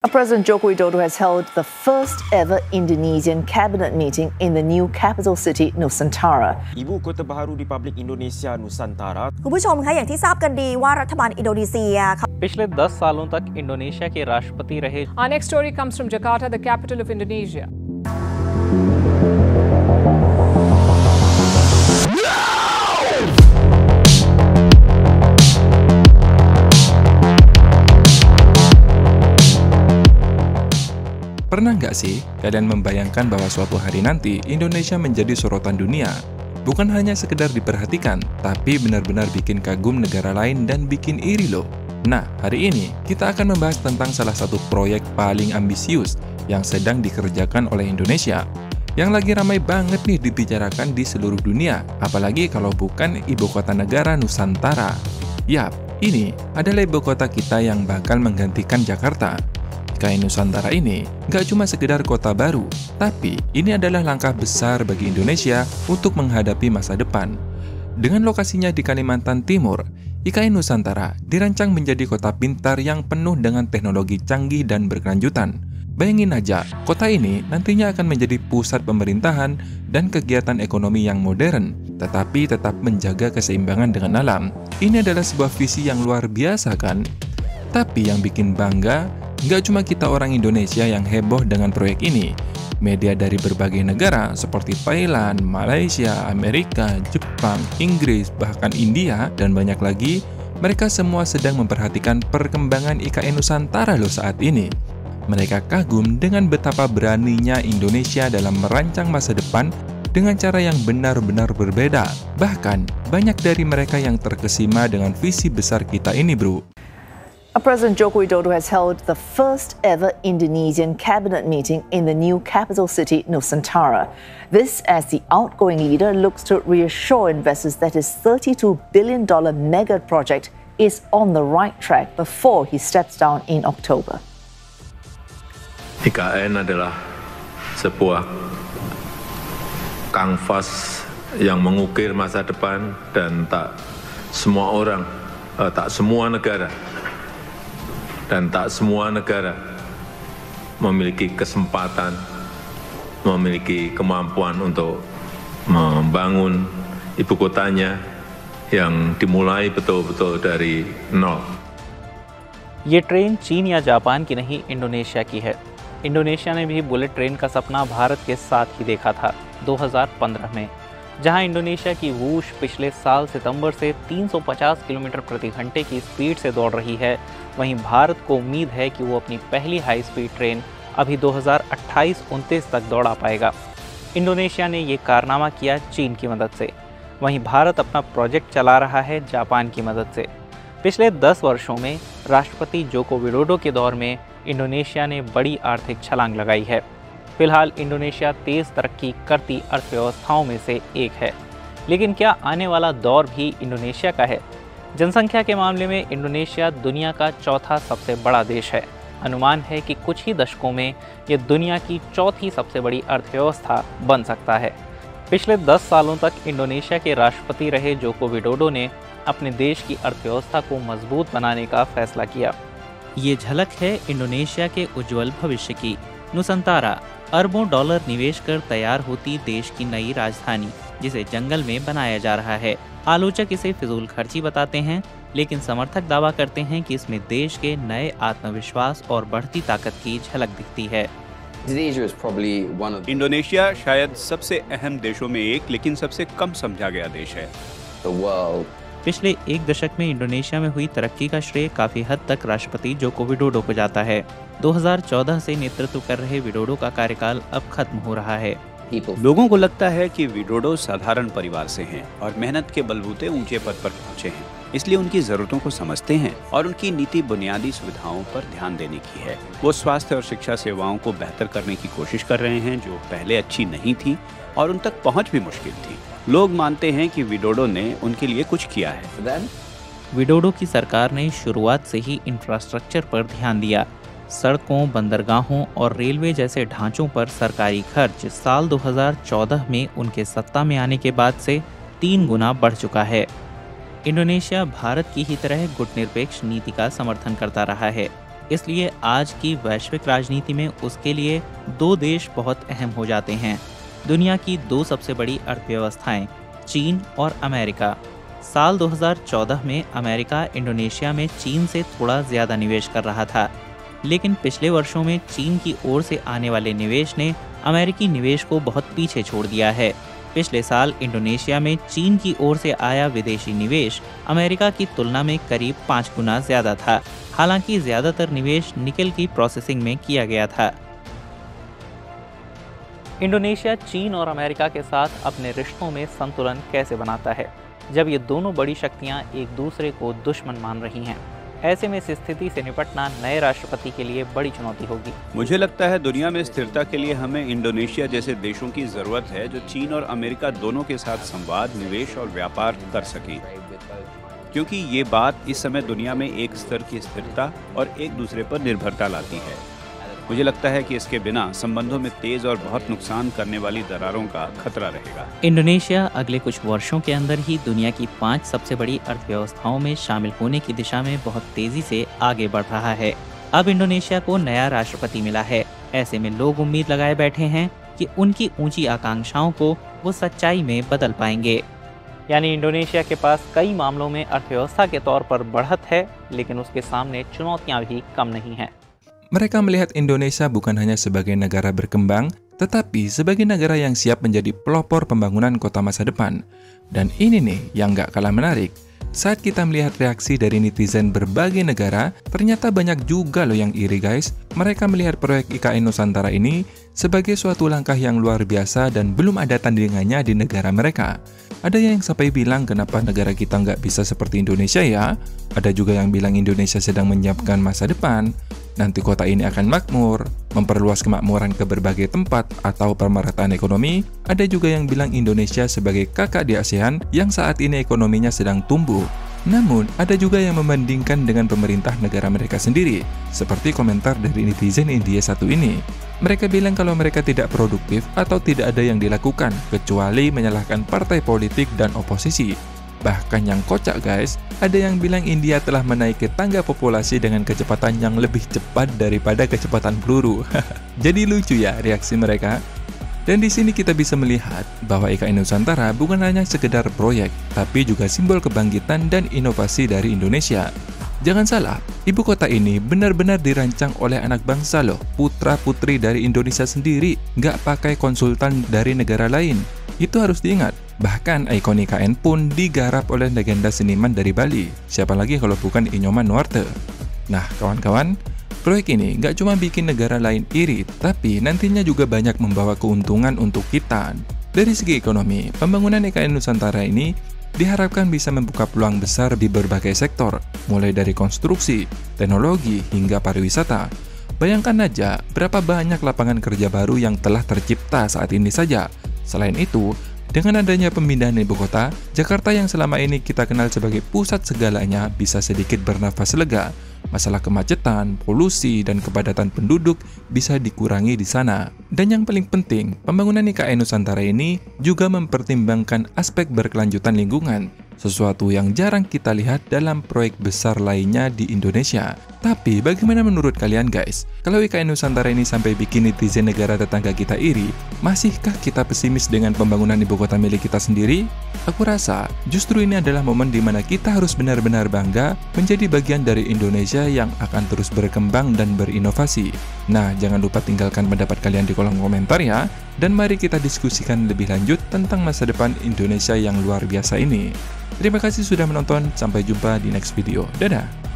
President Joko Widodo has held the first ever Indonesian cabinet meeting in the new capital city, Nusantara. Ibu Kota Baharu Republik Indonesia Nusantara. คุณผู้ชมคะอย่างที่ทราบกันดีว่ารัฐบาลอินโดนีเซีย पिछले 10 सालों तक इंडोनेशिया के राष्ट्रपति रहे। Our next story comes from Jakarta, the capital of Indonesia. Pernah nggak sih kalian membayangkan bahwa suatu hari nanti Indonesia menjadi sorotan dunia? Bukan hanya sekedar diperhatikan, tapi benar-benar bikin kagum negara lain dan bikin iri loh. Nah, hari ini kita akan membahas tentang salah satu proyek paling ambisius yang sedang dikerjakan oleh Indonesia. Yang lagi ramai banget nih dibicarakan di seluruh dunia, apalagi kalau bukan ibu kota negara Nusantara. Yap, ini adalah ibu kota kita yang bakal menggantikan Jakarta. IKN Nusantara ini nggak cuma sekedar kota baru, tapi ini adalah langkah besar bagi Indonesia untuk menghadapi masa depan. Dengan lokasinya di Kalimantan Timur, IKN Nusantara dirancang menjadi kota pintar yang penuh dengan teknologi canggih dan berkelanjutan. Bayangin aja, kota ini nantinya akan menjadi pusat pemerintahan dan kegiatan ekonomi yang modern, tetapi tetap menjaga keseimbangan dengan alam. Ini adalah sebuah visi yang luar biasa kan? Tapi yang bikin bangga, nggak cuma kita orang Indonesia yang heboh dengan proyek ini. Media dari berbagai negara seperti Thailand, Malaysia, Amerika, Jepang, Inggris, bahkan India, dan banyak lagi, mereka semua sedang memperhatikan perkembangan IKN Nusantara loh saat ini. Mereka kagum dengan betapa beraninya Indonesia dalam merancang masa depan dengan cara yang benar-benar berbeda. Bahkan, banyak dari mereka yang terkesima dengan visi besar kita ini, bro. President Joko Widodo has held the first ever Indonesian cabinet meeting in the new capital city, Nusantara. This as the outgoing leader looks to reassure investors that his $32 billion mega project is on the right track before he steps down in October. IKN adalah sebuah kanvas yang mengukir masa depan dan tak semua negara memiliki kesempatan, memiliki kemampuan untuk membangun ibu kotanya yang dimulai betul-betul dari nol. ये ट्रेन चीन या जापान की नहीं, इंडोनेशिया की है। इंडोनेशिया ने भी bullet train का सपना भारत के साथ ही देखा था 2015 में, जहां इंडोनेशिया की वूश पिछले साल सितंबर से 350 किलोमीटर प्रति घंटे की स्पीड से दौड़ रही है। वहीं भारत को उम्मीद है कि वो अपनी पहली हाई स्पीड ट्रेन अभी 2028-29 तक दौड़ा पाएगा। इंडोनेशिया ने ये कारनामा किया चीन की मदद से, वहीं भारत अपना प्रोजेक्ट चला रहा है जापान की मदद से। पिछले 10 वर्षों में राष्ट्रपति जोको विडोडो के दौर में इंडोनेशिया ने बड़ी आर्थिक छलांग लगाई है। फिलहाल इंडोनेशिया तेज़ तरक्की करती अर्थव्यवस्थाओं में से एक है, लेकिन क्या आने वाला दौर भी इंडोनेशिया का है? जनसंख्या के मामले में इंडोनेशिया दुनिया का चौथा सबसे बड़ा देश है। अनुमान है कि कुछ ही दशकों में ये दुनिया की चौथी सबसे बड़ी अर्थव्यवस्था बन सकता है। पिछले 10 सालों तक इंडोनेशिया के राष्ट्रपति रहे जोको विडोडो ने अपने देश की अर्थव्यवस्था को मजबूत बनाने का फैसला किया। ये झलक है इंडोनेशिया के उज्जवल भविष्य की। नुसंतारा अरबों डॉलर निवेश कर तैयार होती देश की नई राजधानी, जिसे जंगल में बनाया जा रहा है। आलोचक इसे फिजूल खर्ची बताते हैं, लेकिन समर्थक दावा करते हैं कि इसमें देश के नए आत्मविश्वास और बढ़ती ताकत की झलक दिखती है। इंडोनेशिया शायद सबसे अहम देशों में एक, लेकिन सबसे कम समझा गया देश है। पिछले एक दशक में इंडोनेशिया में हुई तरक्की का श्रेय काफी हद तक राष्ट्रपति जोको विडोडो को जाता है। 2014 से नेतृत्व कर रहे विडोडो का कार्यकाल अब खत्म हो रहा है। लोगों को लगता है कि विडोडो साधारण परिवार से हैं और मेहनत के बलबूते ऊंचे पद पर पहुंचे हैं, इसलिए उनकी जरूरतों को समझते हैं और उनकी नीति बुनियादी सुविधाओं पर ध्यान देने की है। वो स्वास्थ्य और शिक्षा सेवाओं को बेहतर करने की कोशिश कर रहे हैं, जो पहले अच्छी नहीं थी और उन तक पहुंच भी मुश्किल थी। लोग मानते हैं कि विडोडो ने उनके लिए कुछ किया है। विडोडो की सरकार ने शुरुआत से ही इंफ्रास्ट्रक्चर पर ध्यान दिया। सड़कों, बंदरगाहों और रेलवे जैसे ढांचों पर सरकारी खर्च साल 2014 में उनके सत्ता में आने के बाद से 3 गुना बढ़ चुका है। इंडोनेशिया भारत की ही तरह गुटनिरपेक्ष नीति का समर्थन करता रहा है। इसलिए आज की वैश्विक राजनीति में उसके लिए दो देश बहुत अहम हो जाते हैं। दुनिया की दो सबसे बड़ी अर्थव्यवस्थाएं चीन और अमेरिका। साल 2014 में अमेरिका इंडोनेशिया में चीन से थोड़ा ज़्यादा निवेश कर रहा था, लेकिन पिछले वर्षों में चीन की ओर से आने वाले निवेश ने अमेरिकी निवेश को बहुत पीछे छोड़ दिया है। पिछले साल इंडोनेशिया में चीन की ओर से आया विदेशी निवेश अमेरिका की तुलना में करीब 5 गुना ज़्यादा था। हालांकि ज़्यादातर निवेश निकेल की प्रोसेसिंग में किया गया था। इंडोनेशिया चीन और अमेरिका के साथ अपने रिश्तों में संतुलन कैसे बनाता है, जब ये दोनों बड़ी शक्तियां एक दूसरे को दुश्मन मान रही हैं? ऐसे में इस स्थिति से निपटना नए राष्ट्रपति के लिए बड़ी चुनौती होगी। मुझे लगता है दुनिया में स्थिरता के लिए हमें इंडोनेशिया जैसे देशों की जरूरत है जो चीन और अमेरिका दोनों के साथ संवाद, निवेश और व्यापार कर सकें, क्योंकि ये बात इस समय दुनिया में एक स्तर की स्थिरता और एक दूसरे पर निर्भरता लाती है। मुझे लगता है कि इसके बिना संबंधों में तेज और बहुत नुकसान करने वाली दरारों का खतरा रहेगा। इंडोनेशिया अगले कुछ वर्षों के अंदर ही दुनिया की 5 सबसे बड़ी अर्थव्यवस्थाओं में शामिल होने की दिशा में बहुत तेजी से आगे बढ़ रहा है। अब इंडोनेशिया को नया राष्ट्रपति मिला है। ऐसे में लोग उम्मीद लगाए बैठे हैं कि उनकी ऊंची आकांक्षाओं को वो सच्चाई में बदल पाएंगे। यानी इंडोनेशिया के पास कई मामलों में अर्थव्यवस्था के तौर पर बढ़त है, लेकिन उसके सामने चुनौतियां भी कम नहीं हैं। Mereka melihat Indonesia bukan hanya sebagai negara berkembang, tetapi sebagai negara yang siap menjadi pelopor pembangunan kota masa depan. Dan ini nih yang gak kalah menarik. Saat kita melihat reaksi dari netizen berbagai negara, ternyata banyak juga loh yang iri guys. Mereka melihat proyek IKN Nusantara ini sebagai suatu langkah yang luar biasa dan belum ada tandingannya di negara mereka. Ada yang sampai bilang kenapa negara kita nggak bisa seperti Indonesia ya? Ada juga yang bilang Indonesia sedang menyiapkan masa depan. Nanti kota ini akan makmur, memperluas kemakmuran ke berbagai tempat atau pemerataan ekonomi. Ada juga yang bilang Indonesia sebagai kakak di ASEAN yang saat ini ekonominya sedang tumbuh. Namun, ada juga yang membandingkan dengan pemerintah negara mereka sendiri, seperti komentar dari netizen India satu ini. Mereka bilang kalau mereka tidak produktif atau tidak ada yang dilakukan, kecuali menyalahkan partai politik dan oposisi. Bahkan yang kocak guys, ada yang bilang India telah menaiki tangga populasi dengan kecepatan yang lebih cepat daripada kecepatan peluru. Jadi lucu ya reaksi mereka. Dan di sini kita bisa melihat bahwa IKN Nusantara bukan hanya sekedar proyek, tapi juga simbol kebangkitan dan inovasi dari Indonesia. Jangan salah, ibu kota ini benar-benar dirancang oleh anak bangsa loh, putra-putri dari Indonesia sendiri, nggak pakai konsultan dari negara lain. Itu harus diingat. Bahkan ikon IKN pun digarap oleh legenda seniman dari Bali. Siapa lagi kalau bukan Inyoman Nuarte. Nah, kawan-kawan, proyek ini nggak cuma bikin negara lain iri, tapi nantinya juga banyak membawa keuntungan untuk kita. Dari segi ekonomi, pembangunan IKN Nusantara ini diharapkan bisa membuka peluang besar di berbagai sektor, mulai dari konstruksi, teknologi, hingga pariwisata. Bayangkan aja berapa banyak lapangan kerja baru yang telah tercipta saat ini saja. Selain itu, dengan adanya pemindahan ibu kota, Jakarta yang selama ini kita kenal sebagai pusat segalanya bisa sedikit bernafas lega. Masalah kemacetan, polusi, dan kepadatan penduduk bisa dikurangi di sana. Dan yang paling penting, pembangunan IKN Nusantara ini juga mempertimbangkan aspek berkelanjutan lingkungan, sesuatu yang jarang kita lihat dalam proyek besar lainnya di Indonesia. Tapi bagaimana menurut kalian guys? Kalau IKN Nusantara ini sampai bikin netizen negara tetangga kita iri, masihkah kita pesimis dengan pembangunan ibu kota milik kita sendiri? Aku rasa justru ini adalah momen di mana kita harus benar-benar bangga menjadi bagian dari Indonesia yang akan terus berkembang dan berinovasi. Nah, jangan lupa tinggalkan pendapat kalian di kolom komentar ya. Dan mari kita diskusikan lebih lanjut tentang masa depan Indonesia yang luar biasa ini. Terima kasih sudah menonton, sampai jumpa di next video. Dadah!